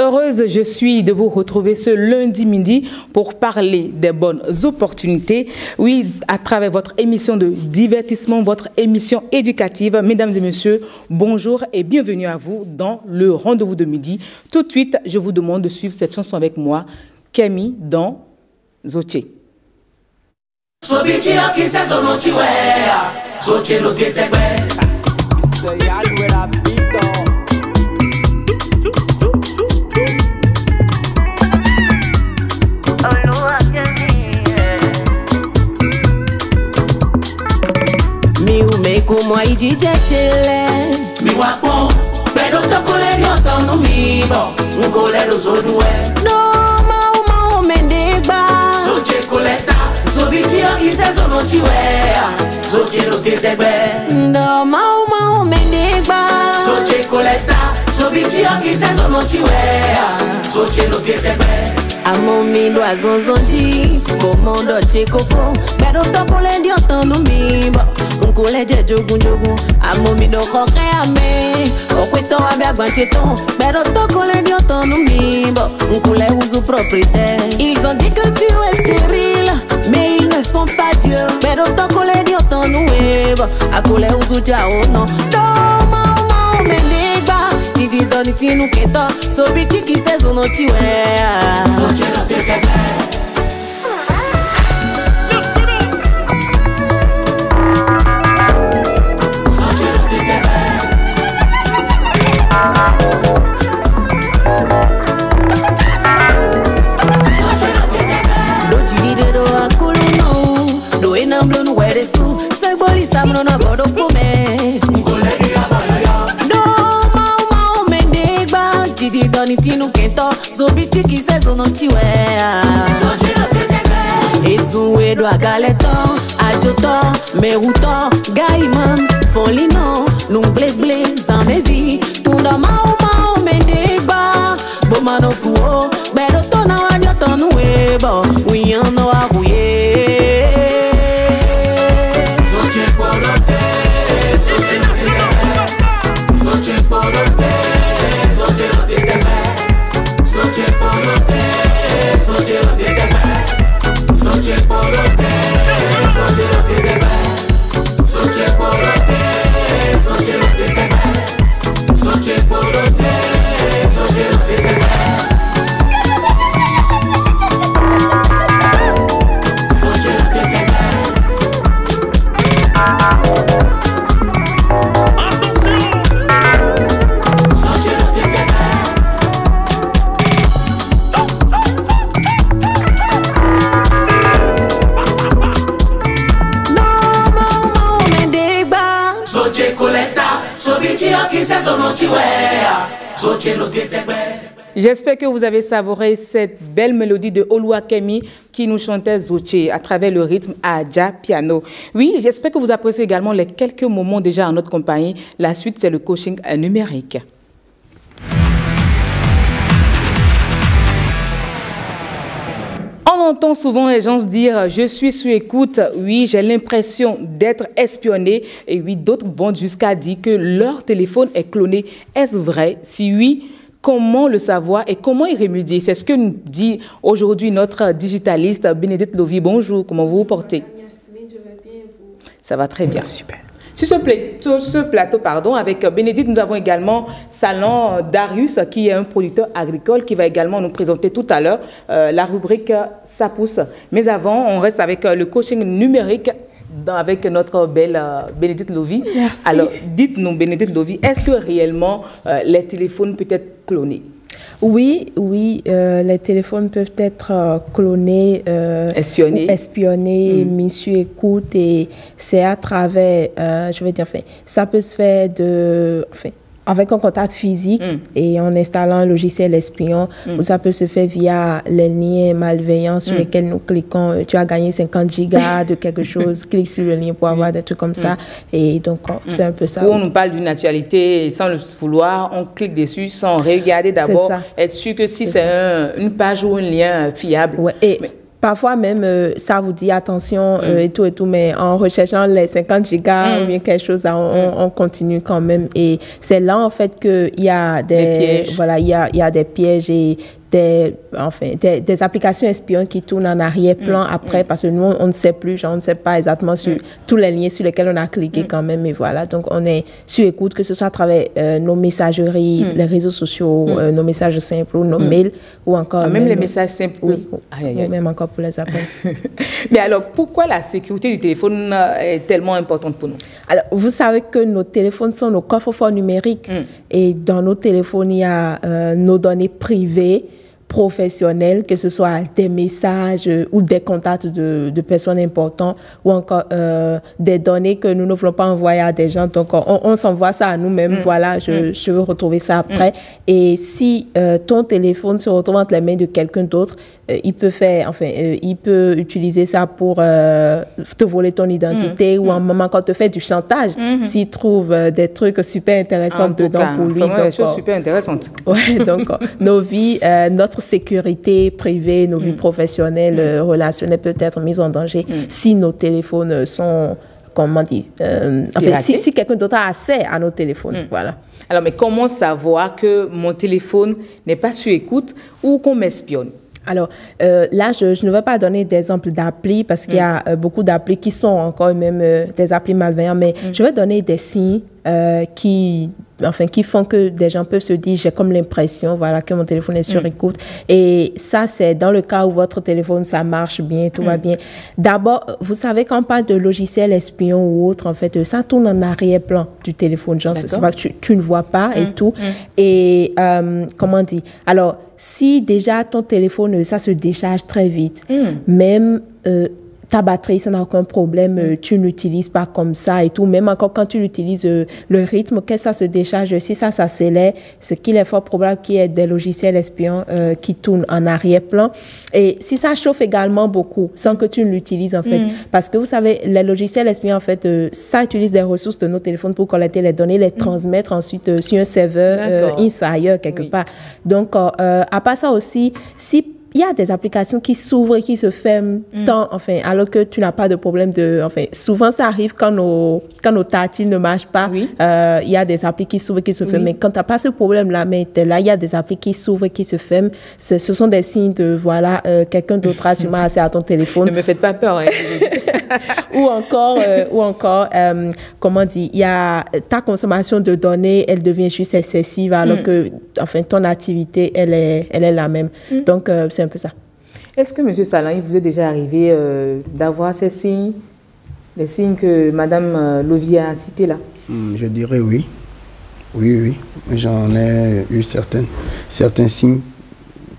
heureuse je suis de vous retrouver ce lundi midi pour parler des bonnes opportunités. Oui, à travers votre émission de divertissement, votre émission éducative. Mesdames et messieurs, bonjour et bienvenue à vous dans le rendez-vous de midi. Tout de suite, je vous demande de suivre cette chanson avec moi, Camille dans Zoche. Como aí de chile mi guapo, pero toco le dio tono mi bo, un colero zono no mau mendigba Zoche coleta, so bichi aki se zono chiwea, zoche lo tetebe. no mau mendigba Zoche coleta, so bichi aki se zono chiwea, zoche lo tetebe. Amo mi do azonzonti, como do chekofo, pero toco le dio tono mi bo. Nkule je jogun amo mi do kokre ame okweto abe agbancheton pero toko le di otonu mi bo nkule usu propriétaire. Ils ont dit que tu es stérile mais ils ne sont pas dieux pero toko le di otonu bo akule usu jao no do mau mendigba titi doni tinu keto so bichi ki sezo no chiwe so chero tetebe. Ezuwe do agaleton, ajoton, merouton, gaiman, folino, nung ble zambevi, tunda mau mendigba, bomano fuo, bero tona wajoton webo, wiyano ahuye. Soche porote, soche no tetebe, soche porote, soche no tetebe, soche porote, soche no tetebe. Soche porote, soche no tetebe, soche porote, soche no tetebe, soche porote, soche no tetebe, soche no tetebe. J'espère que vous avez savouré cette belle mélodie de Oluwakemi qui nous chantait Zoche à travers le rythme Adja Piano. Oui, j'espère que vous appréciez également les quelques moments déjà en notre compagnie. La suite, c'est le coaching numérique. On entend souvent les gens se dire « je suis sous écoute », oui, j'ai l'impression d'être espionné et oui, d'autres vont jusqu'à dire que leur téléphone est cloné. Est-ce vrai? Si oui, comment le savoir et comment y remédier? C'est ce que nous dit aujourd'hui notre digitaliste Bénédicte Lovie. Bonjour, comment vous vous portez? Merci, je vais bien vous. Ça va très bien, super. Sur ce plateau, avec Bénédicte, nous avons également Salon Darius, qui est un producteur agricole, qui va également nous présenter tout à l'heure la rubrique « Ça pousse ». Mais avant, on reste avec le coaching numérique avec notre belle Bénédicte Lovie. Merci. Alors, dites-nous, Bénédicte Lovie, est-ce que réellement les téléphones peuvent être clonés? Oui, les téléphones peuvent être clonés, espionnés, mis sur écoute et c'est à travers, ça peut se faire avec un contact physique et en installant un logiciel espion, ou ça peut se faire via les liens malveillants sur lesquels nous cliquons. Tu as gagné 50 gigas de quelque chose, clique sur le lien pour avoir des trucs comme ça. Et donc, c'est un peu ça. Où on nous parle d'une actualité sans le vouloir, on clique dessus sans regarder d'abord, être sûr que si c'est une page ou un lien fiable. Ouais, et parfois même, ça vous dit attention et tout, mais en recherchant les 50 gigas ou bien quelque chose, on continue quand même. Et c'est là, en fait, qu'il y a des pièges. Voilà, il y a des pièges et des applications espions qui tournent en arrière-plan après, parce que nous, on ne sait plus, on ne sait pas exactement sur tous les liens sur lesquels on a cliqué quand même. Et voilà, donc on est sur écoute, que ce soit à travers nos messageries, les réseaux sociaux, nos messages simples ou nos mails, ou encore... même les messages simples. Oui, même encore pour les appels. Mais alors, pourquoi la sécurité du téléphone est tellement importante pour nous? Alors, vous savez que nos téléphones sont nos coffres-forts numériques. Et dans nos téléphones, il y a nos données privées, professionnels, que ce soit des messages ou des contacts de personnes importantes ou encore des données que nous ne voulons pas envoyer à des gens. Donc, on s'envoie ça à nous-mêmes. Voilà, je veux retrouver ça après. Et si ton téléphone se retrouve entre les mains de quelqu'un d'autre, il peut utiliser ça pour te voler ton identité ou un moment quand tu fais du chantage, s'il trouve des trucs super intéressants dedans pour lui. Donc, des choses super intéressantes. Ouais, donc nos vies, notre sécurité privée, nos vies professionnelles, relationnelles peut être mises en danger si nos téléphones sont, comment dire, si quelqu'un d'autre a accès à nos téléphones. Voilà. Alors, mais comment savoir que mon téléphone n'est pas sur écoute ou qu'on m'espionne? Alors, là, je ne vais pas donner d'exemples d'applis parce qu'il y a beaucoup d'applis qui sont encore même des applis malveillants, mais je vais donner des signes qui font que des gens peuvent se dire, j'ai comme l'impression, voilà, que mon téléphone est sur écoute. Et ça, c'est dans le cas où votre téléphone, ça marche bien, tout va bien. D'abord, vous savez, quand on parle de logiciel espion ou autre, en fait, ça tourne en arrière-plan du téléphone. Genre, c'est pas que tu ne vois pas et tout. Et, comment dire? Alors, si déjà ton téléphone, ça se décharge très vite, même... ta batterie, ça n'a aucun problème, tu n'utilises pas comme ça et tout. Même encore quand tu l'utilises, le rythme que ça se décharge, si ça s'accélère, ce qu'il est fort probable qu'il y ait des logiciels espions qui tournent en arrière-plan. Et si ça chauffe également beaucoup, sans que tu ne l'utilises en fait, parce que vous savez, les logiciels espions en fait, ça utilise des ressources de nos téléphones pour collecter les données, les transmettre ensuite sur un serveur ailleurs quelque part. Donc, à part ça aussi, si il y a des applications qui s'ouvrent et qui se ferment alors que tu n'as pas de problème souvent ça arrive quand nos tactiles ne marchent pas. Il y a des applis qui s'ouvrent et qui se ferment. Mais quand tu n'as pas ce problème-là, mais là, il y a des applis qui s'ouvrent et qui se ferment. Ce sont des signes de, voilà, quelqu'un d'autre a sûrement accès à ton téléphone. Ne me faites pas peur. ou encore, comment dire, il y a ta consommation de données, elle devient juste excessive alors que, ton activité, elle est la même. Donc, c'est un peu ça. Est-ce que, M. Salan, il vous est déjà arrivé d'avoir ces signes, les signes que Mme Lovier a cités là? Je dirais oui. Oui. J'en ai eu certains signes,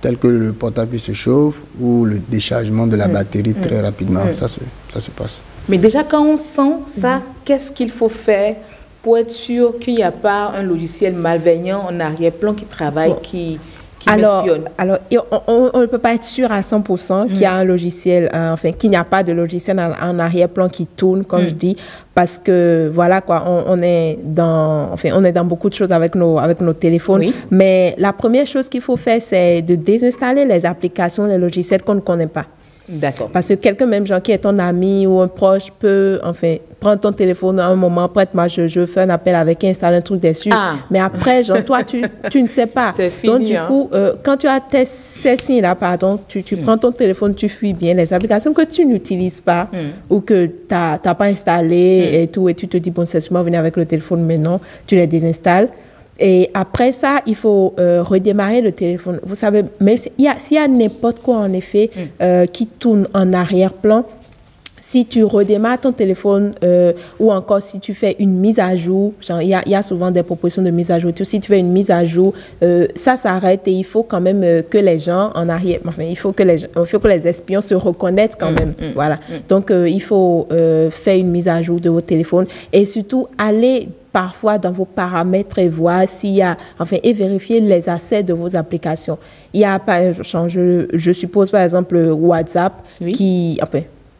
tels que le portable se chauffe ou le déchargement de la batterie très rapidement. Ça se passe. Mais déjà, quand on sent ça, qu'est-ce qu'il faut faire pour être sûr qu'il n'y a pas un logiciel malveillant en arrière-plan qui travaille, qui m'espionne? Alors, on ne peut pas être sûr à 100% qu'il y a un logiciel, qu'il n'y a pas de logiciel en arrière-plan qui tourne, comme je dis, parce que, voilà, quoi, on est dans beaucoup de choses avec nos téléphones. Mais la première chose qu'il faut faire, c'est de désinstaller les applications, les logiciels qu'on ne connaît pas. D'accord. Parce que quelqu'un, même genre qui est ton ami ou un proche, peut prendre ton téléphone à un moment, prête-moi, je fais un appel avec, installer un truc dessus. Mais après, genre, toi, tu ne sais pas. C'est fini. Donc, du coup, quand tu as ces signes-là, tu prends ton téléphone, tu fuis bien les applications que tu n'utilises pas ou que tu n'as pas installées et tout, et tu te dis, bon, c'est sûrement venir avec le téléphone, mais non, tu les désinstalles. Et après ça, il faut redémarrer le téléphone. Vous savez, même s'il y a n'importe quoi, en effet, qui tourne en arrière-plan, si tu redémarres ton téléphone ou encore si tu fais une mise à jour, il y a souvent des propositions de mise à jour. Si tu fais une mise à jour, ça s'arrête et il faut quand même que les gens en arrière, il faut que les espions se reconnaissent quand même. Voilà. Donc, il faut faire une mise à jour de votre téléphone et surtout aller parfois dans vos paramètres et voir s'il y a, et vérifier les accès de vos applications. Il y a, je suppose par exemple WhatsApp qui,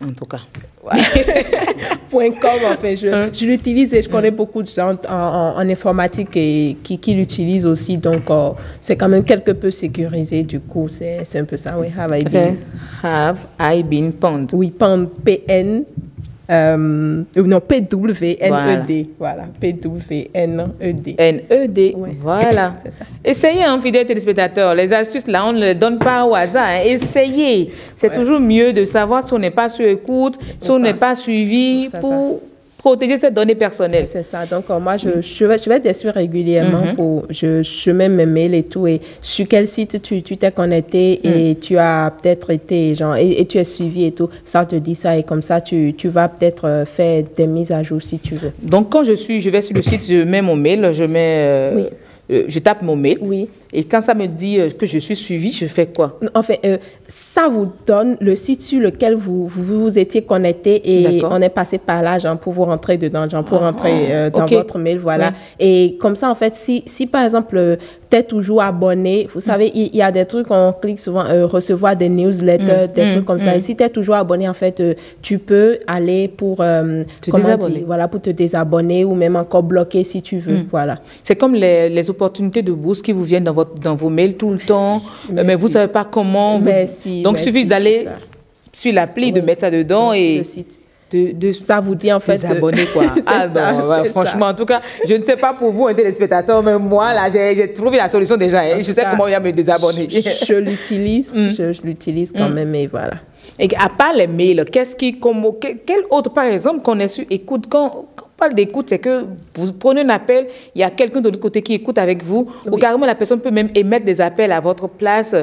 En tout cas. .com, enfin, je l'utilise et je connais beaucoup de gens en informatique qui l'utilisent aussi. Donc, c'est quand même quelque peu sécurisé. Du coup, c'est un peu ça. Oui, Have I been pwned? Oui, pwned, P-N. Non, P-W-N-E-D. Voilà, P-W-N-E-D. N-E-D, ouais. Voilà. C'est ça. Essayez, fidèles téléspectateurs. Les astuces, là, on ne les donne pas au hasard. Hein. Essayez. C'est toujours mieux de savoir si on n'est pas sur écoute, si on n'est pas suivi pour protéger ces données personnelles. C'est ça. Donc, moi, je vais dessus régulièrement. Je mets mes mails et tout. Et sur quel site tu t'es connecté et tu as peut-être été, genre, et tu es suivi et tout. Ça te dit ça. Et comme ça, tu vas peut-être faire des mises à jour si tu veux. Donc, quand je vais sur le site, je mets mon mail, je tape mon mail. Oui. Et quand ça me dit que je suis suivi, je fais quoi? Enfin, ça vous donne le site sur lequel vous étiez connecté et on est passé par là, genre, pour vous rentrer dedans, genre, pour rentrer dans votre mail, voilà. Oui. Et comme ça, en fait, si par exemple, tu es toujours abonné, vous savez, il y a des trucs, on clique souvent, recevoir des newsletters, des trucs comme ça. Et si tu es toujours abonné, en fait, tu peux aller pour te désabonner. Voilà, pour te désabonner ou même encore bloquer si tu veux, voilà. C'est comme les opportunités de bourse qui vous viennent dans vos mails tout le temps, mais vous ne savez pas comment. Donc, il suffit d'aller sur l'appli, de mettre ça dedans et le site. Ça vous dit en fait s'abonner quoi. Franchement, en tout cas, je ne sais pas pour vous, un téléspectateur, mais moi, là, j'ai trouvé la solution déjà. Hein. Je sais comment il y a me désabonner. Je l'utilise, je l'utilise quand même, et voilà. Et à part les mails, quel autre, par exemple, qu'on est sur écoute, quand on parle d'écoute, c'est que vous prenez un appel, il y a quelqu'un de l'autre côté qui écoute avec vous, ou carrément la personne peut même émettre des appels à votre place.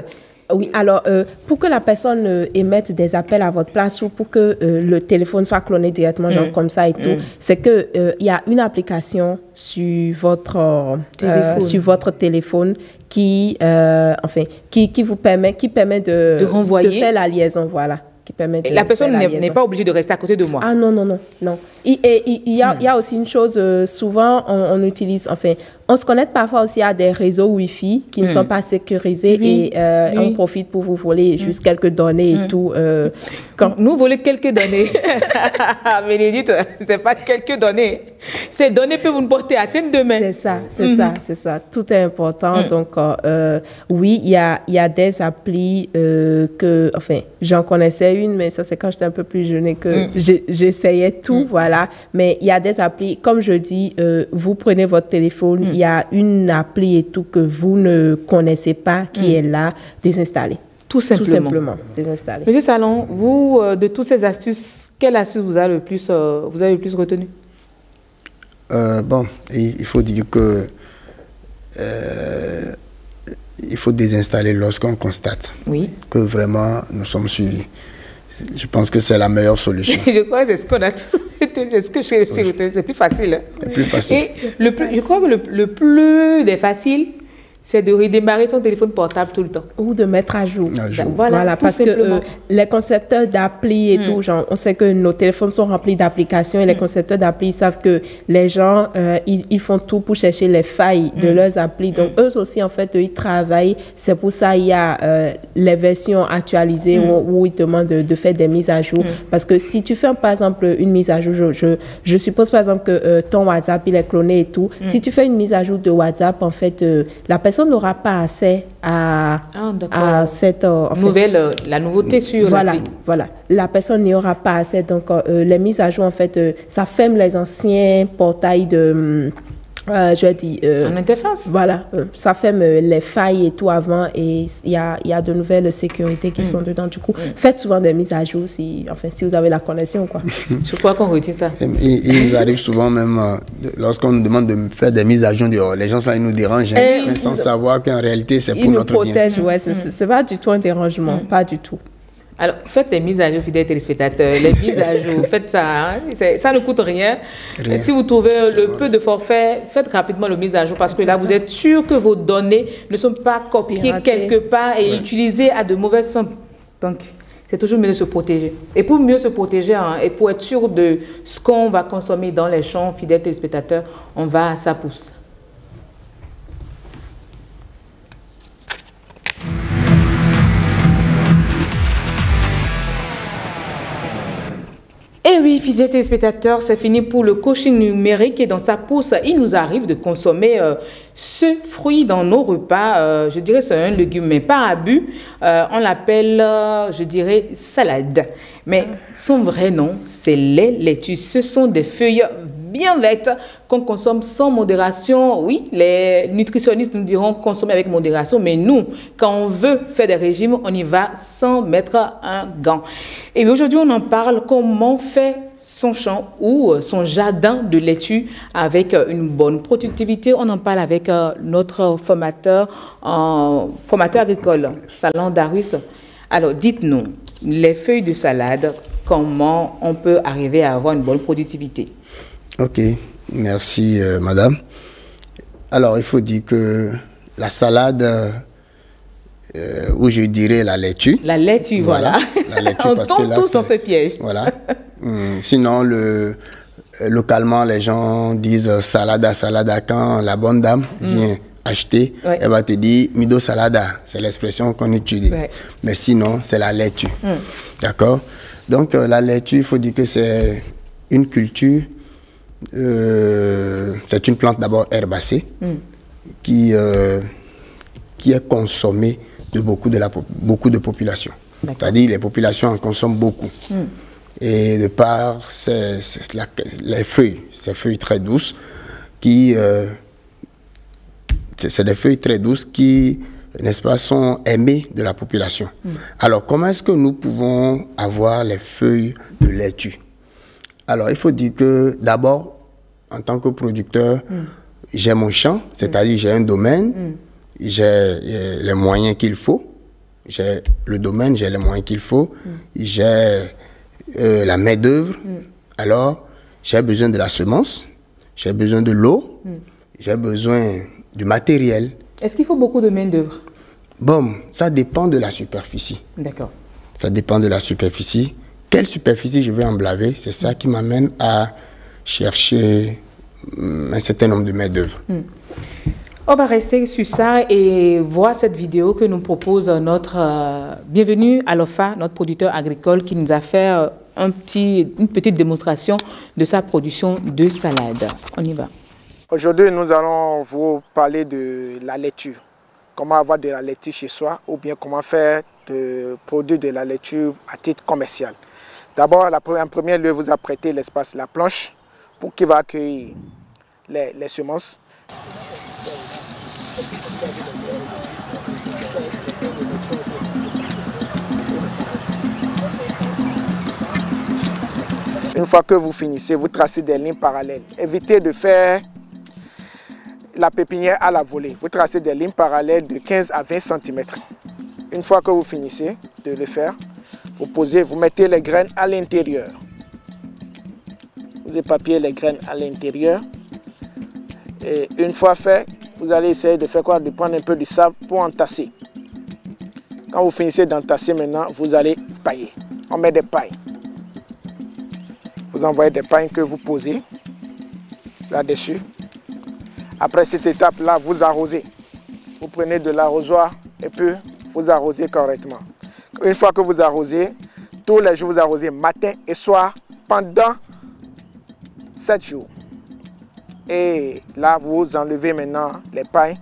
Oui, alors, pour que la personne émette des appels à votre place ou pour que le téléphone soit cloné directement, genre comme ça et tout, c'est que il y a une application sur votre téléphone qui vous permet, de renvoyer, de faire la liaison, voilà. Qui permet de la personne n'est pas obligée de rester à côté de moi. Ah non. Il y a aussi une chose, souvent on utilise, enfin, on se connecte parfois aussi à des réseaux Wi-Fi qui ne sont pas sécurisés et on profite pour vous voler juste quelques données et tout. Quand nous voler quelques données, Bénédicte, c'est pas quelques données. Ces données peuvent vous porter atteinte demain. C'est ça. Tout est important. Donc, oui, il y a des applis enfin, j'en connaissais une, mais ça, c'est quand j'étais un peu plus jeune et que j'essayais tout, voilà. Mais il y a des applis, comme je dis, vous prenez votre téléphone, il y a une appli et tout que vous ne connaissez pas qui est là, désinstallée. Tout simplement. Désinstallée. Monsieur Salon, vous, de toutes ces astuces, quelle astuce vous avez le plus retenu? Bon, il faut dire que il faut désinstaller lorsqu'on constate que vraiment nous sommes suivis. Je pense que c'est la meilleure solution. Je crois que c'est ce qu'on a. C'est ce que c'est plus facile. C'est plus facile. Et je crois que le plus des faciles, c'est de redémarrer son téléphone portable tout le temps. Ou de mettre à jour. Voilà, parce que les concepteurs d'appli et tout, genre, on sait que nos téléphones sont remplis d'applications et les concepteurs d'appli savent que les gens, ils font tout pour chercher les failles de leurs applis. Donc, eux aussi, en fait, ils travaillent. C'est pour ça il y a les versions actualisées où ils demandent de faire des mises à jour. Parce que si tu fais, par exemple, une mise à jour, je suppose, par exemple, que ton WhatsApp, il est cloné et tout. Si tu fais une mise à jour de WhatsApp, en fait, la personne n'aura pas accès à cette la nouveauté sur l'appli. Voilà, la personne n'y aura pas accès. Donc, les mises à jour, en fait, ça ferme les anciens portails de... je vais dire... en interface. Voilà, ça ferme les failles et tout avant et il y a de nouvelles sécurités qui sont dedans. Du coup, faites souvent des mises à jour si vous avez la connexion, quoi. Je crois qu'on retient ça. Il nous arrive souvent même, lorsqu'on nous demande de faire des mises à jour, les gens, ça, ils nous dérangent, mais sans savoir qu'en réalité, c'est pour notre bien. Ils nous protègent, ouais. C'est pas du tout un dérangement, pas du tout. Alors, faites des mises à jour, fidèles téléspectateurs. Les mises à jour, faites ça. Hein. Ça ne coûte rien. Si vous trouvez le peu de forfait, faites rapidement le mise à jour parce que là, vous êtes sûr que vos données ne sont pas copiées quelque part et utilisées à de mauvaises fins. Donc, c'est toujours mieux de se protéger. Et pour mieux se protéger et pour être sûr de ce qu'on va consommer dans les champs, fidèles téléspectateurs, on va à sa pousse. Et oui, fidèles téléspectateurs, c'est fini pour le coaching numérique et dans sa pousse, il nous arrive de consommer ce fruit dans nos repas. Je dirais c'est un légume, mais pas abus. On l'appelle, je dirais, salade. Mais son vrai nom, c'est les laitues. Ce sont des feuilles bien vertes qu'on consomme sans modération. Oui, les nutritionnistes nous diront consommer avec modération, mais nous, quand on veut faire des régimes, on y va sans mettre un gant. Et aujourd'hui, on en parle comment faire son champ ou son jardin de laitue avec une bonne productivité. On en parle avec notre formateur agricole, Salon Darius. Alors, dites-nous, les feuilles de salade, comment on peut arriver à avoir une bonne productivité? Ok, merci madame. Alors, il faut dire que la salade, ou je dirais la laitue. La laitue, voilà. La laitue, on tombe tous dans ce piège. Voilà. Sinon, localement, les gens disent salada, salada. Quand la bonne dame vient acheter, elle va te dire mido salada. C'est l'expression qu'on utilise. Mais sinon, c'est la laitue. D'accord? Donc, la laitue, il faut dire que c'est une culture, c'est une plante d'abord herbacée qui est consommée de beaucoup de populations. C'est-à-dire les populations en consomment beaucoup. Et de par les feuilles, ces feuilles très douces, c'est des feuilles très douces qui, n'est-ce pas, sont aimées de la population. Alors, comment est-ce que nous pouvons avoir les feuilles de laitue? Alors, il faut dire que d'abord, en tant que producteur, j'ai mon champ, c'est-à-dire j'ai un domaine, j'ai les moyens qu'il faut, j'ai le domaine, j'ai les moyens qu'il faut, j'ai la main-d'œuvre. Alors, j'ai besoin de la semence, j'ai besoin de l'eau, j'ai besoin du matériel. Est-ce qu'il faut beaucoup de main-d'œuvre? Bon, ça dépend de la superficie. D'accord. Ça dépend de la superficie. Quelle superficie je vais emblaver, c'est ça qui m'amène à chercher un certain nombre de main-d'œuvre. On va rester sur ça et voir cette vidéo que nous propose notre bienvenue à l'OFA, notre producteur agricole qui nous a fait une petite démonstration de sa production de salade. On y va. Aujourd'hui, nous allons vous parler de la laitue. Comment avoir de la laitue chez soi ou bien comment faire de produire de la laitue à titre commercial. D'abord, en premier lieu, vous apprêtez l'espace, la planche, pour qu'il va accueillir les semences. Une fois que vous finissez, vous tracez des lignes parallèles. Évitez de faire la pépinière à la volée. Vous tracez des lignes parallèles de 15 à 20 cm. Une fois que vous finissez de le faire, vous mettez les graines à l'intérieur. Vous éparpillez les graines à l'intérieur. Et une fois fait, vous allez essayer de faire quoi? De prendre un peu de sable pour entasser. Quand vous finissez d'entasser maintenant, vous allez pailler. On met des pailles. Vous envoyez des pailles que vous posez là-dessus. Après cette étape-là, vous arrosez. Vous prenez de l'arrosoir et puis vous arrosez correctement. Une fois que vous arrosez, tous les jours vous arrosez matin et soir pendant 7 jours. Et là, vous enlevez maintenant les pailles.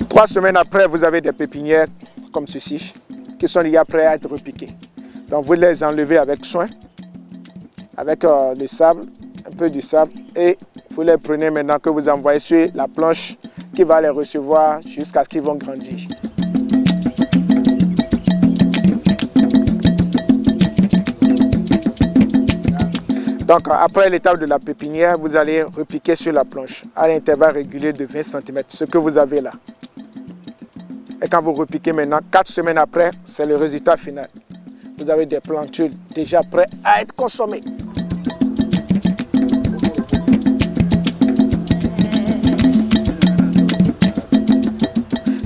3 semaines après, vous avez des pépinières comme ceci qui sont déjà prêtes à être repiquées. Donc vous les enlevez avec soin, avec le sable, un peu du sable, et vous les prenez maintenant que vous envoyez sur la planche qui va les recevoir jusqu'à ce qu'ils vont grandir. Donc après l'étape de la pépinière, vous allez repiquer sur la planche à l'intervalle régulier de 20 cm, ce que vous avez là. Et quand vous repiquez maintenant, 4 semaines après, c'est le résultat final. Vous avez des plantules déjà prêtes à être consommées.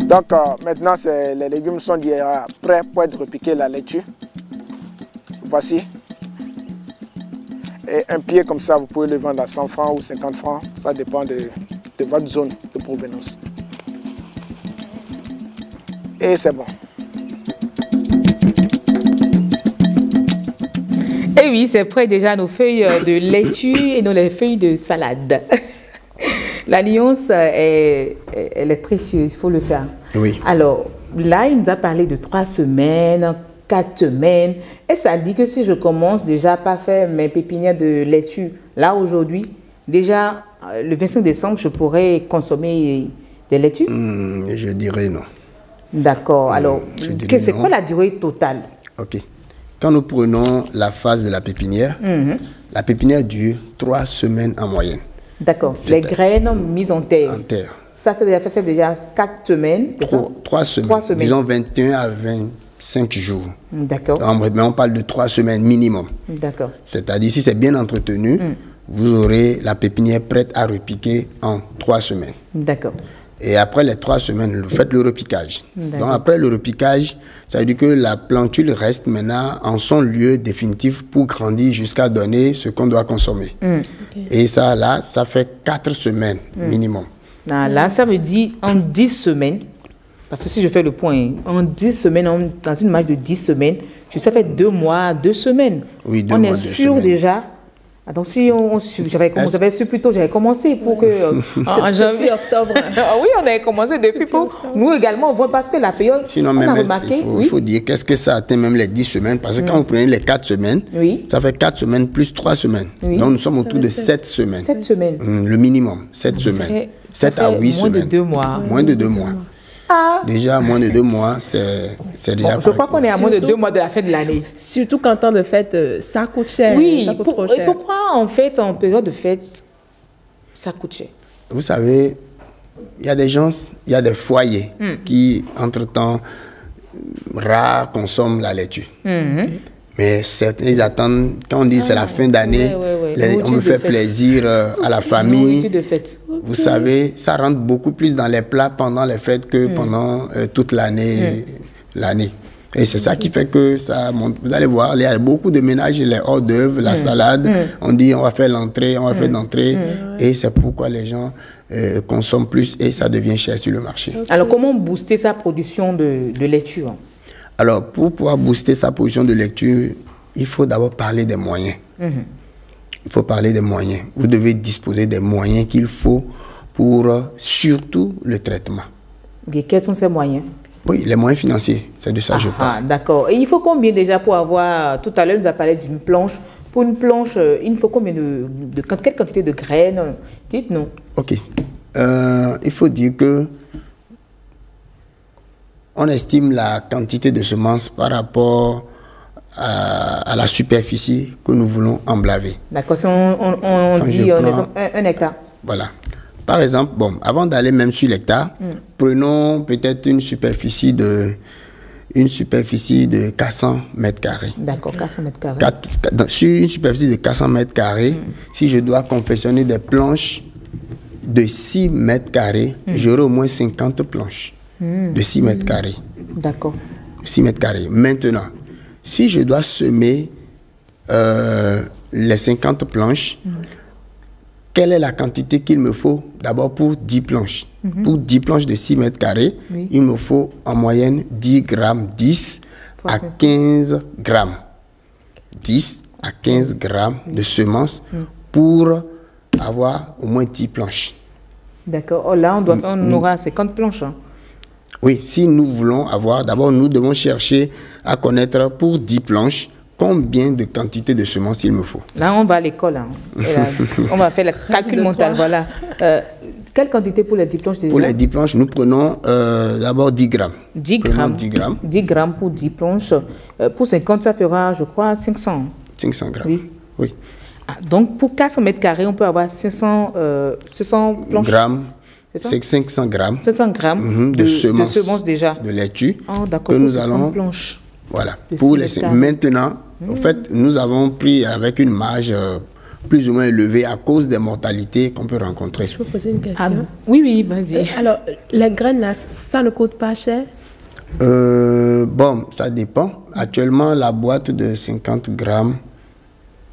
Donc maintenant, les légumes sont déjà prêts pour être repiqués, la laitue. Voici. Et un pied comme ça, vous pouvez le vendre à 100 francs ou 50 francs. Ça dépend de votre zone de provenance. Et c'est bon. Et oui, c'est prêt déjà nos feuilles de laitue et les feuilles de salade. L'alliance, elle est précieuse, il faut le faire. Oui. Alors, là, il nous a parlé de 3 semaines, 4 semaines. Et ça dit que si je commence déjà par faire mes pépinières de laitue, là, aujourd'hui, déjà, le 25 décembre, je pourrais consommer des laitues? Je dirais non. D'accord. Alors, c'est quoi la durée totale? Ok. Quand nous prenons la phase de la pépinière, la pépinière dure 3 semaines en moyenne. D'accord. Les graines mises en terre. En terre. Ça fait déjà 4 semaines. 3 semaines. Disons 21 à 25 jours. D'accord. Mais on parle de 3 semaines minimum. D'accord. C'est-à-dire, si c'est bien entretenu, vous aurez la pépinière prête à repiquer en 3 semaines. D'accord. Et après les 3 semaines, vous faites le repiquage. Donc après le repiquage, ça veut dire que la plantule reste maintenant en son lieu définitif pour grandir jusqu'à donner ce qu'on doit consommer. Et ça, là, ça fait 4 semaines minimum. Là, ça veut dire en 10 semaines, parce que si je fais le point, en 10 semaines, dans une marge de 10 semaines, ça fait 2 mois, 2 semaines. Oui, 2 mois, 2 semaines. On est sûr déjà. Donc, si j'avais su plus tôt, j'avais commencé pour que en janvier, octobre. Oui, on avait commencé depuis pour nous également, parce que la période. Sinon, même il faut dire qu'est-ce que ça atteint même les 10 semaines, parce que quand vous prenez les 4 semaines, ça fait 4 semaines plus 3 semaines. Donc, nous sommes autour de 7 semaines. 7 semaines. Le minimum, 7 semaines. 7 à 8 semaines. Moins de 2 mois. Moins de 2 mois. Déjà, moins de 2 mois, c'est déjà... je crois qu'on est à moins de 2 mois de la fin de l'année. Surtout qu'en temps de fête, ça coûte cher. Oui, ça coûte trop cher. Et pourquoi, en fait, en période de fête, ça coûte cher? Vous savez, il y a des gens, il y a des foyers qui, entre-temps, rares consomment la laitue. Mais certains, ils attendent, quand on dit c'est la fin d'année, on me fait plaisir à la famille. De fête. Vous savez, ça rentre beaucoup plus dans les plats pendant les fêtes que pendant toute l'année. Et c'est ça qui fait que ça monte. Vous allez voir, il y a beaucoup de ménages, les hors d'œuvre, la salade. On dit on va faire l'entrée, on va faire l'entrée. Et c'est pourquoi les gens consomment plus et ça devient cher sur le marché. Alors, comment booster sa production de laitue? Alors, pour pouvoir booster sa production de laitue, il faut d'abord parler des moyens. Il faut parler des moyens. Vous devez disposer des moyens qu'il faut pour surtout le traitement. Et quels sont ces moyens? Oui, les moyens financiers, c'est de ça que je parle. D'accord. Et il faut combien déjà pour avoir... Tout à l'heure, nous a parlé d'une planche. Pour une planche, il faut combien quelle quantité de graines? Dites-nous. Ok. Il faut dire que on estime la quantité de semences par rapport à la superficie que nous voulons emblaver. D'accord, si on dit un hectare. Voilà. Par exemple, bon, avant d'aller même sur l'hectare, prenons peut-être une superficie de 400 mètres carrés. D'accord, 400 mètres carrés. Sur une superficie de 400 mètres carrés, si je dois confectionner des planches de 6 mètres carrés, j'aurai au moins 50 planches de 6 mètres carrés. D'accord. 6 mètres carrés. Maintenant, si je dois semer les 50 planches, quelle est la quantité qu'il me faut d'abord pour 10 planches? Pour 10 planches de 6 mètres carrés, il me faut en moyenne 10 grammes, 10 à 15 grammes. 10 à 15 grammes de semences pour avoir au moins 10 planches. D'accord. Oh, là, on aura 50 planches. Hein. Oui, si nous voulons avoir, d'abord nous devons chercher à connaître pour 10 planches combien de quantité de semences il me faut. Là, on va à l'école. Hein. On va faire le calcul mental. Voilà. Quelle quantité pour les 10 planches déjà? Pour les 10 planches, nous prenons d'abord 10 grammes. 10 grammes. 10 grammes. 10 grammes pour 10 planches. Pour 50, ça fera, je crois, 500. 500 grammes. Oui. Ah, donc, pour 400 mètres carrés, on peut avoir 500 planches. Grammes. C'est 500 grammes. 500 grammes de semences déjà. De laitue. Oh, d'accord. Que nous allons. Planches. Voilà. Pour les maintenant, en fait, nous avons pris avec une marge plus ou moins élevée à cause des mortalités qu'on peut rencontrer. Je peux poser une question? Oui, vas-y. Alors, les graines, là, ça ne coûte pas cher? Bon, ça dépend. Actuellement, la boîte de 50 grammes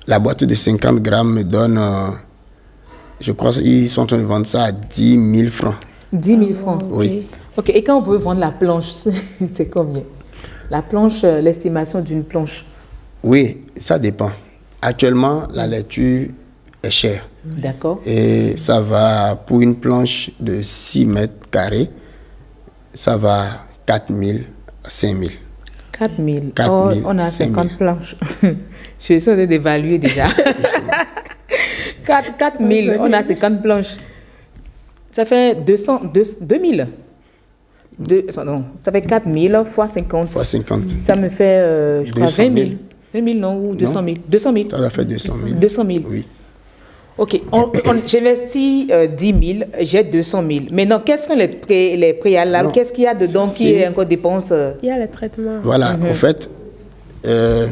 me donne, je crois qu'ils sont en train de vendre ça à 10 000 francs. 10 000 francs? Oui. Ok, et quand on veut vendre la planche, c'est combien? La planche, l'estimation d'une planche? Oui, ça dépend. Actuellement, la laitue est chère. D'accord. Et ça va, pour une planche de 6 mètres carrés, ça va 4 000 à 5 000. 4 000. Oh, on a 50 planches. Je suis sûre d'évaluer déjà. 4 000, on a 50 planches. Ça fait 2 000. Non, ça fait 4 000 fois 50. Fois 50. Ça me fait, je crois, 20 000. 20 000, non, ou 200 000. 200 000. Ça va faire 200 000. 200 000. Oui. Ok, j'investis 10 000, j'ai 200 000. Maintenant, quels sont les préalables? Qu'est-ce qu'il y a dedans qui est encore dépense? Il y a les traitements. Voilà, en fait, il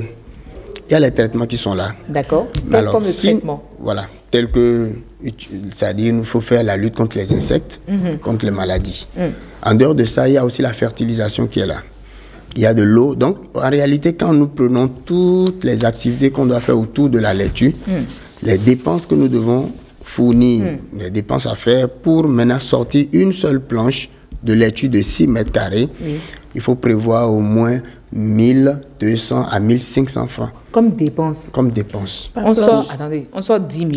y a les traitements qui sont là. D'accord. Quel comme le traitement? Voilà, tel que, c'est-à-dire, il faut faire la lutte contre les insectes, contre les maladies. En dehors de ça, il y a aussi la fertilisation qui est là. Il y a de l'eau. Donc, en réalité, quand nous prenons toutes les activités qu'on doit faire autour de la laitue, les dépenses que nous devons fournir, les dépenses à faire pour maintenant sortir une seule planche de laitue de 6 mètres carrés, il faut prévoir au moins 1 200 à 1 500 francs. Comme dépense? Comme dépense. On sort 10 000.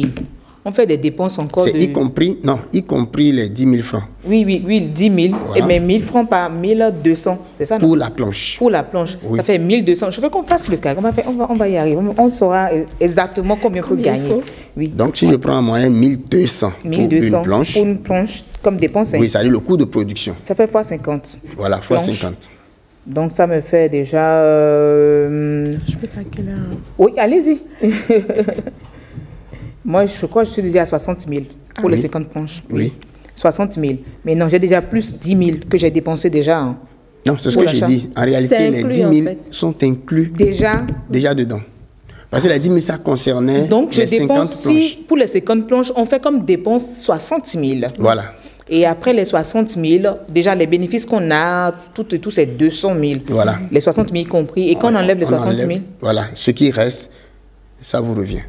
On fait des dépenses encore de... y compris les 10 000 francs. Oui, 10 000. Voilà. Mais 1 000 francs par 1 200, c'est ça? Pour la planche. Pour la planche. Oui. Ça fait 1 200. Je veux qu'on fasse le calcul. On va y arriver. On saura exactement combien on peut gagner. Oui. Donc, si je prends en moyenne 1 200 pour une planche. Pour une planche, comme dépense. Oui, ça dit le coût de production. Ça fait fois 50. Voilà, fois 50. Donc, ça me fait déjà... Je peux calculer. Oui, allez-y. Moi, je crois que je suis déjà à 60 000 pour les 50 planches. Oui. 60 000. Mais non, j'ai déjà plus 10 000 que j'ai dépensé déjà. Hein, non, c'est ce que j'ai dit. En réalité, les 10 000 sont inclus déjà dedans. Parce que les 10 000, ça concernait donc, les 50 planches. Pour les 50 planches, on fait comme dépense 60 000. Voilà. Et après les 60 000, déjà les bénéfices qu'on a, tout c'est 200 000. Voilà. Les 60 000 compris. Et quand on enlève les 60 000... Voilà. Ce qui reste, ça vous revient.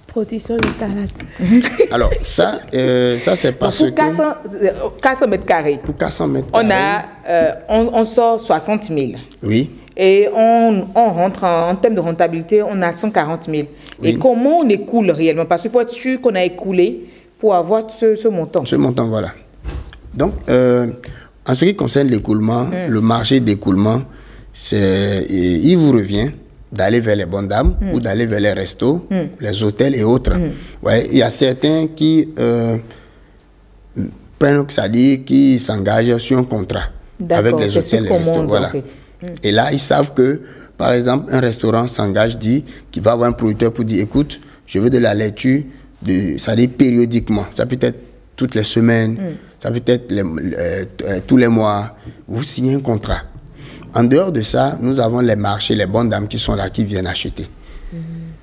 Production de salade. Alors, ça c'est parce que... Pour 400 mètres carrés. Pour 400 mètres carrés. On sort 60 000. Oui. Et on rentre en termes de rentabilité, on a 140 000. Oui. Et comment on écoule réellement? Parce qu'il faut être sûr qu'on a écoulé pour avoir ce montant. Ce montant, voilà. Donc, en ce qui concerne l'écoulement, le marché d'écoulement, il vous revient d'aller vers les bonnes dames ou d'aller vers les restos, les hôtels et autres. Ouais, il y a certains qui prennent, c'est-à-dire qui s'engagent sur un contrat avec les hôtels et les restos. Voilà. En fait. Et là, ils savent que, par exemple, un restaurant s'engage, dit qu'il va avoir un producteur pour dire, écoute, je veux de la laitue, c'est-à-dire périodiquement. Ça peut être toutes les semaines, ça peut être tous les mois. Vous signez un contrat. En dehors de ça, nous avons les marchés, les bonnes dames qui sont là, qui viennent acheter.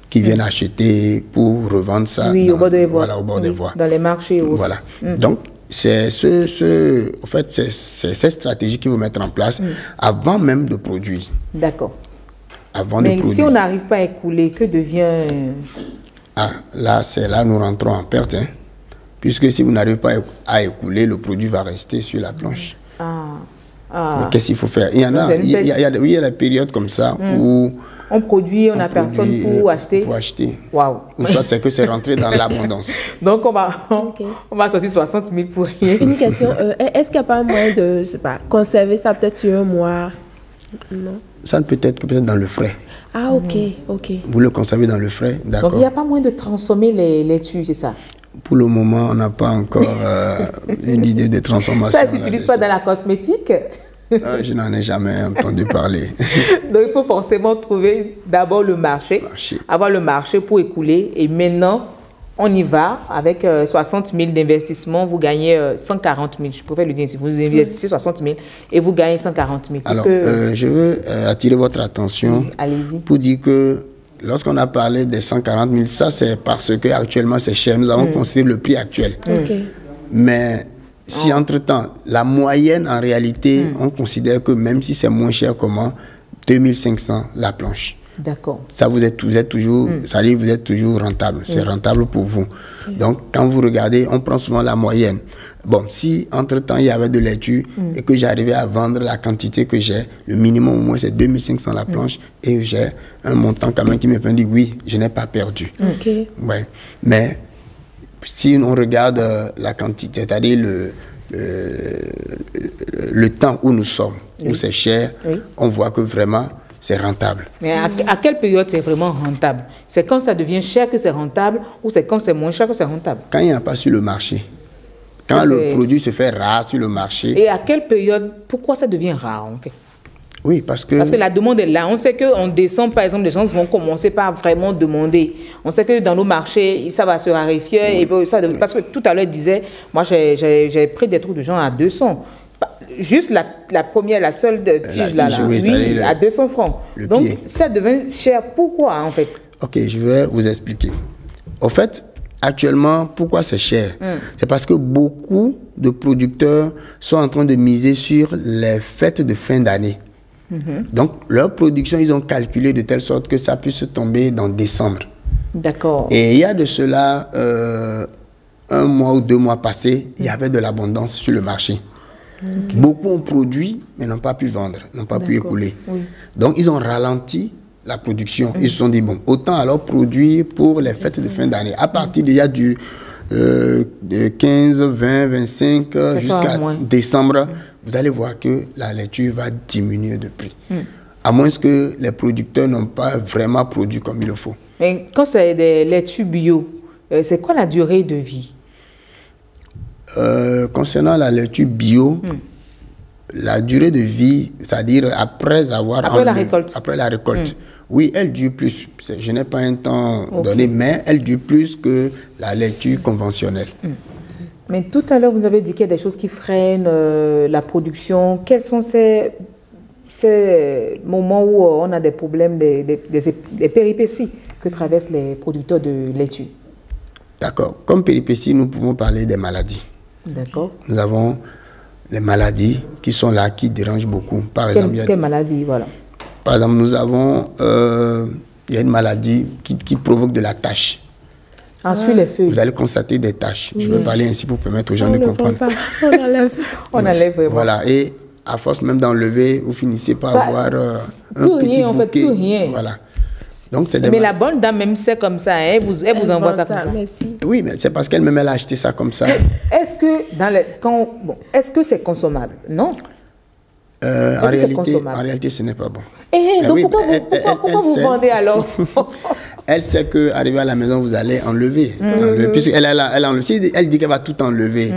Qui viennent acheter pour revendre ça. Oui, au bord des voies. Voilà, au bord des voies. Dans les marchés. Voilà. Donc, c'est en fait, c'est cette stratégie qu'il faut mettre en place avant même de produire. D'accord. Avant Mais de produire. Si on n'arrive pas à écouler, que devient... Ah, là, c'est là nous rentrons en perte. Hein, puisque si vous n'arrivez pas à écouler, le produit va rester sur la planche. Qu'est-ce qu'il faut faire? Il y a des périodes comme ça où... On produit, on n'a personne pour acheter. Pour acheter. Waouh. Ou soit c'est que c'est rentré dans l'abondance. Donc on va sortir 60 000 pour rien. Une question, est-ce qu'il n'y a pas moyen de, je sais pas, conserver ça peut-être sur un mois? Non. Ça ne peut être que peut-être dans le frais. Ah, ok. Vous le conservez dans le frais, d'accord. Donc il n'y a pas moyen de transformer les laitues, c'est ça? Pour le moment, on n'a pas encore une idée de transformation. Ça ne s'utilise pas dans la cosmétique? Je n'en ai jamais entendu parler. Donc, il faut forcément trouver d'abord le marché, avoir le marché pour écouler. Et maintenant, on y va avec 60 000 d'investissement. Vous gagnez 140 000. Je préfère le dire, si vous investissez 60 000 et vous gagnez 140 000. Alors, je veux attirer votre attention pour dire que lorsqu'on a parlé des 140 000, ça c'est parce qu'actuellement c'est cher. Nous avons considéré le prix actuel. Mais... si entre-temps, la moyenne, en réalité, on considère que même si c'est moins cher, comment 2500 la planche. D'accord. Ça, vous êtes toujours, ça dit, vous êtes toujours rentable. C'est rentable pour vous. Donc, quand vous regardez, on prend souvent la moyenne. Bon, si entre-temps, il y avait de laitue et que j'arrivais à vendre la quantité que j'ai, le minimum au moins, c'est 2500 la planche et j'ai un montant quand même qui me permet de dire, oui, je n'ai pas perdu. Ouais. Mais si on regarde la quantité, c'est-à-dire le temps où nous sommes, où c'est cher, on voit que vraiment, c'est rentable. Mais à quelle période c'est vraiment rentable? C'est quand ça devient cher que c'est rentable ou c'est quand c'est moins cher que c'est rentable? Quand il n'y a pas sur le marché. Quand le produit se fait rare sur le marché. Et à quelle période, pourquoi ça devient rare en fait? Oui, parce que la demande est là. On sait qu'en décembre, par exemple, les gens vont commencer par vraiment demander. On sait que dans nos marchés, ça va se raréfier. Et parce que tout à l'heure, je disais, moi, j'ai pris des trucs de gens à 200. Juste la seule tige là, oui, à 200 francs. Donc, ça devient cher. Pourquoi, en fait? Ok, je vais vous expliquer. Au fait, actuellement, pourquoi c'est cher? C'est parce que beaucoup de producteurs sont en train de miser sur les fêtes de fin d'année. Donc, leur production, ils ont calculé de telle sorte que ça puisse tomber dans décembre. D'accord. Et il y a de cela, 1 mois ou 2 mois passés, il y avait de l'abondance sur le marché. Beaucoup ont produit, mais n'ont pas pu vendre, n'ont pas pu écouler. Donc, ils ont ralenti la production. Ils se sont dit, bon, autant alors produire pour les fêtes de fin d'année. À partir déjà du 15, 20, 25 jusqu'à décembre, vous allez voir que la laitue va diminuer de prix. À moins que les producteurs n'ont pas vraiment produit comme il le faut. Mais quand c'est des laitues bio, c'est quoi la durée de vie? Concernant la laitue bio, la durée de vie, c'est-à-dire après la récolte. Après la récolte. Oui, elle dure plus. Je n'ai pas un temps donné, mais elle dure plus que la laitue conventionnelle. Mais tout à l'heure, vous avez dit qu'il y a des choses qui freinent la production. Quels sont ces moments où on a des problèmes, des péripéties que traversent les producteurs de laitue? D'accord. Comme péripéties, nous pouvons parler des maladies. D'accord. Nous avons les maladies qui sont là, qui dérangent beaucoup. Par exemple, quelle maladie, voilà. Par exemple, nous avons il y a une maladie qui provoque de la tache. Sur les feuilles. Vous allez constater des taches. Je vais parler ainsi pour permettre aux gens de comprendre. On enlève. On enlève vraiment. Voilà. Et à force même d'enlever, vous finissez par avoir un petit bouquet. Plus rien. Voilà. Donc, mais la bonne dame, même c'est comme ça, elle vous envoie ça comme ça. Merci. Oui, mais c'est parce qu'elle-même, elle a acheté ça comme ça. Est-ce que c'est consommable? Non. En réalité, ce n'est pas bon. Donc, oui, pourquoi vous vendez alors? Elle sait qu'arrivé à la maison, vous allez enlever. Puisqu'elle elle dit qu'elle va tout enlever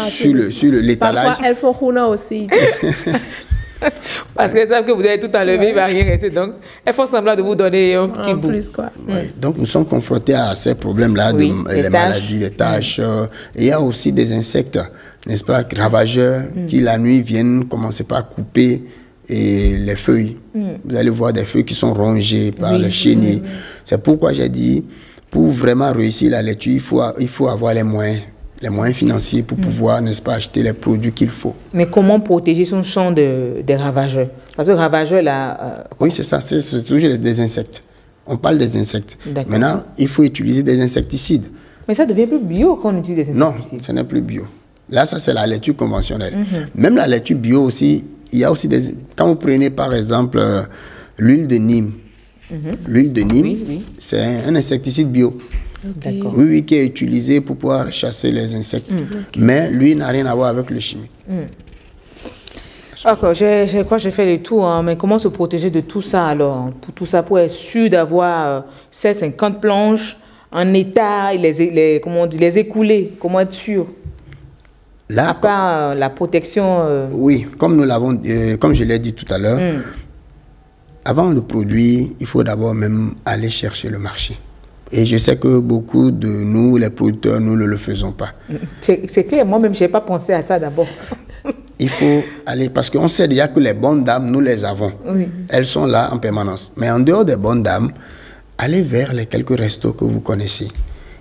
sur l'étalage. Parfois, elle fait Huna aussi. Parce qu'elles savent que vous allez tout enlever, il ne va rien rester. Donc, elles font semblant de vous donner un petit bout. Plus, quoi. Donc, nous sommes confrontés à ces problèmes-là, les maladies, les taches. Et il y a aussi des insectes, n'est-ce pas, ravageurs, qui la nuit viennent commencer par couper les feuilles. Vous allez voir des feuilles qui sont rongées par les chenilles. C'est pourquoi j'ai dit, pour vraiment réussir la laitue, il faut avoir les moyens financiers pour pouvoir, n'est-ce pas, acheter les produits qu'il faut. Mais comment protéger son champ des ravageurs? Parce que ravageurs, là... Oui, c'est ça, c'est toujours des insectes. On parle des insectes. Maintenant, il faut utiliser des insecticides. Mais ça devient plus bio quand on utilise des insecticides? Non, ce n'est plus bio. Là, ça, c'est la laitue conventionnelle. Même la laitue bio aussi, il y a aussi des... Quand vous prenez, par exemple, l'huile de Nîmes, l'huile de Nîmes, c'est un insecticide bio. Oui, qui est utilisé pour pouvoir chasser les insectes. Mais lui n'a rien à voir avec le chimique. D'accord, je crois que j'ai fait le tour, hein, mais comment se protéger de tout ça alors? Pour tout ça, pour être sûr d'avoir ces 50 planches en état, les écouler, comment être sûr? Là, à part la protection... Oui, comme je l'ai dit tout à l'heure, avant de produire, il faut d'abord même aller chercher le marché. Et je sais que beaucoup de nous, les producteurs, nous ne le faisons pas. C'est clair, moi-même, je n'ai pas pensé à ça d'abord. Il faut aller, parce qu'on sait déjà que les bonnes dames, nous les avons. Elles sont là en permanence. Mais en dehors des bonnes dames, allez vers les quelques restos que vous connaissez.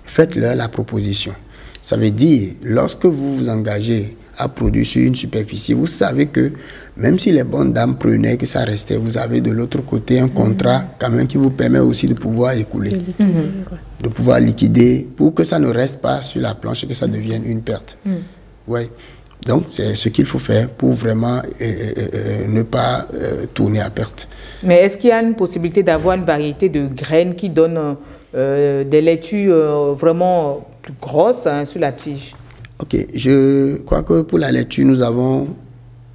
Faites-leur la proposition. Ça veut dire, lorsque vous vous engagez à produire sur une superficie, vous savez que même si les bonnes dames prenaient, que ça restait, vous avez de l'autre côté un contrat quand même qui vous permet aussi de pouvoir écouler, de pouvoir liquider pour que ça ne reste pas sur la planche et que ça devienne une perte. Ouais. Donc, c'est ce qu'il faut faire pour vraiment ne pas tourner à perte. Mais est-ce qu'il y a une possibilité d'avoir une variété de graines qui donne des laitues vraiment plus grosses sur la tige? Ok, je crois que pour la laitue, nous avons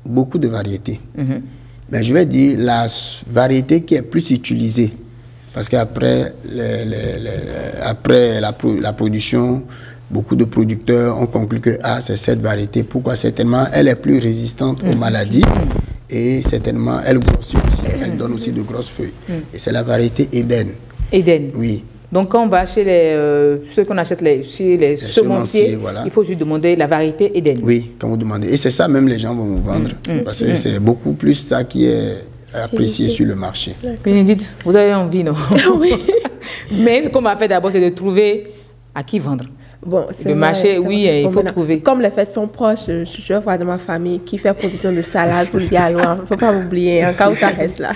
beaucoup de variétés. Mais je vais dire la variété qui est plus utilisée, parce qu'après la production, beaucoup de producteurs ont conclu que c'est cette variété. Pourquoi? Certainement, elle est plus résistante aux maladies et certainement, elle grossit aussi. Elle donne aussi de grosses feuilles. Et c'est la variété Eden. Eden. Oui. Donc, quand on va chez ceux qu'on achète chez les semenciers, voilà. Il faut juste demander la variété Eden. Oui, quand vous demandez. Et c'est ça même les gens vont vous vendre. Parce que c'est beaucoup plus ça qui est apprécié sur le marché. Bénédicte, vous avez envie, non? Oui. Mais ce qu'on va faire d'abord, c'est de trouver à qui vendre. Bon, le marché, oui, il faut trouver. Comme les fêtes sont proches, je vois de ma famille qui fait production de salade pour le galo. Il ne faut pas m'oublier, en cas où ça reste là.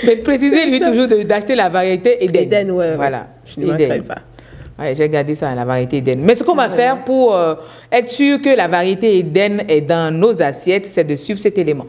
Mais précisez-lui toujours d'acheter la variété Eden. Eden, ouais. Voilà. Je ne manquerai pas. Ouais, j'ai gardé ça, la variété Eden. Mais ce qu'on va faire pour être sûr que la variété Eden est dans nos assiettes, c'est de suivre cet élément.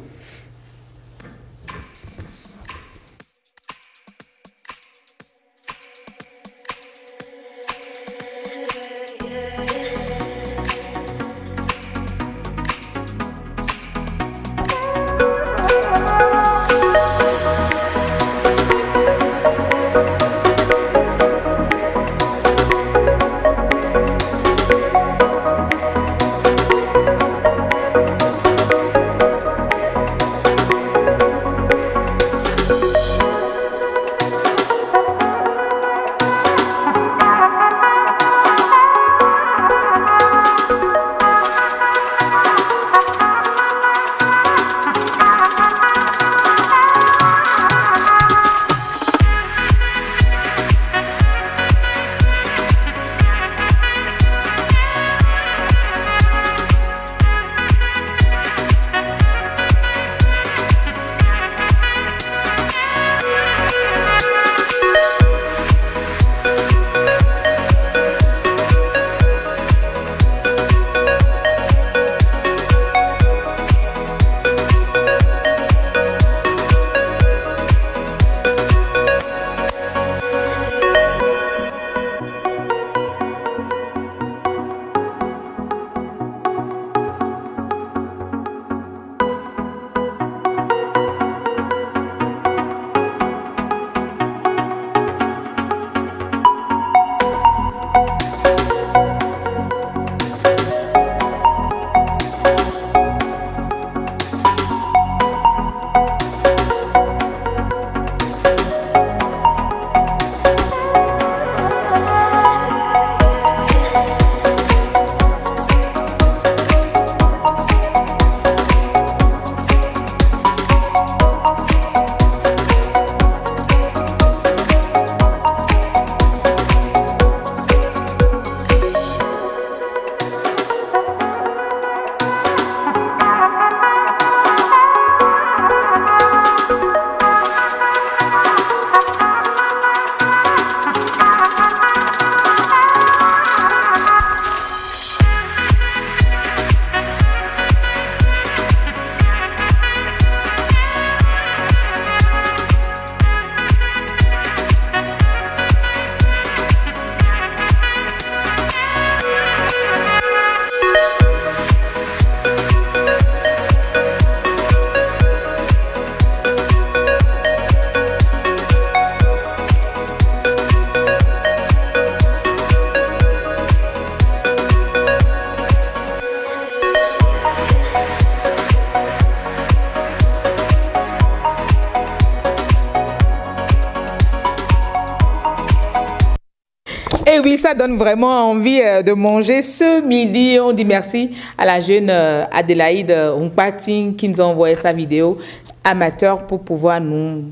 Et oui, ça donne vraiment envie de manger. Ce midi, on dit merci à la jeune Adélaïde Ongpating qui nous a envoyé sa vidéo amateur pour pouvoir nous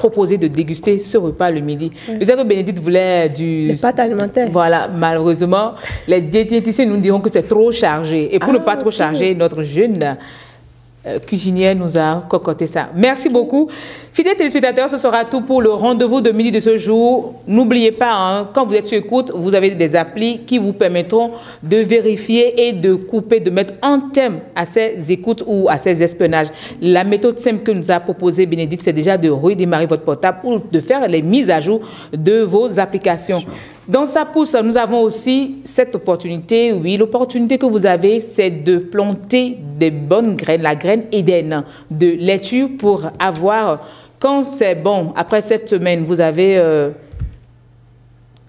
proposer de déguster ce repas le midi. Je sais que Bénédicte voulait des pâtes alimentaires. Voilà, malheureusement, les diététiciens nous diront que c'est trop chargé. Et pour ne pas trop charger, notre jeune cuisinière nous a concocté ça. Merci beaucoup. Fidèles téléspectateurs, ce sera tout pour le rendez-vous de midi de ce jour. N'oubliez pas, hein, quand vous êtes sur écoute, vous avez des applis qui vous permettront de vérifier et de couper, de mettre un thème à ces écoutes ou à ces espionnages. La méthode simple que nous a proposée Bénédicte, c'est déjà de redémarrer votre portable ou de faire les mises à jour de vos applications. Dans sa pousse, nous avons aussi cette opportunité, oui, l'opportunité que vous avez, c'est de planter des bonnes graines, la graine Eden de laitue pour avoir, quand c'est bon, après cette semaine, vous avez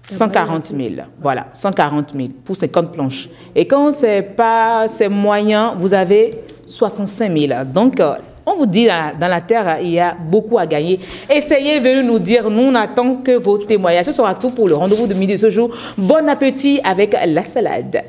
140 000, voilà, 140 000 pour 50 planches. Et quand c'est moyen, vous avez 65 000. Donc, on vous dit, dans la terre, il y a beaucoup à gagner. Essayez, venez nous dire, nous n'attendons que vos témoignages. Ce sera tout pour le rendez-vous de midi de ce jour. Bon appétit avec la salade.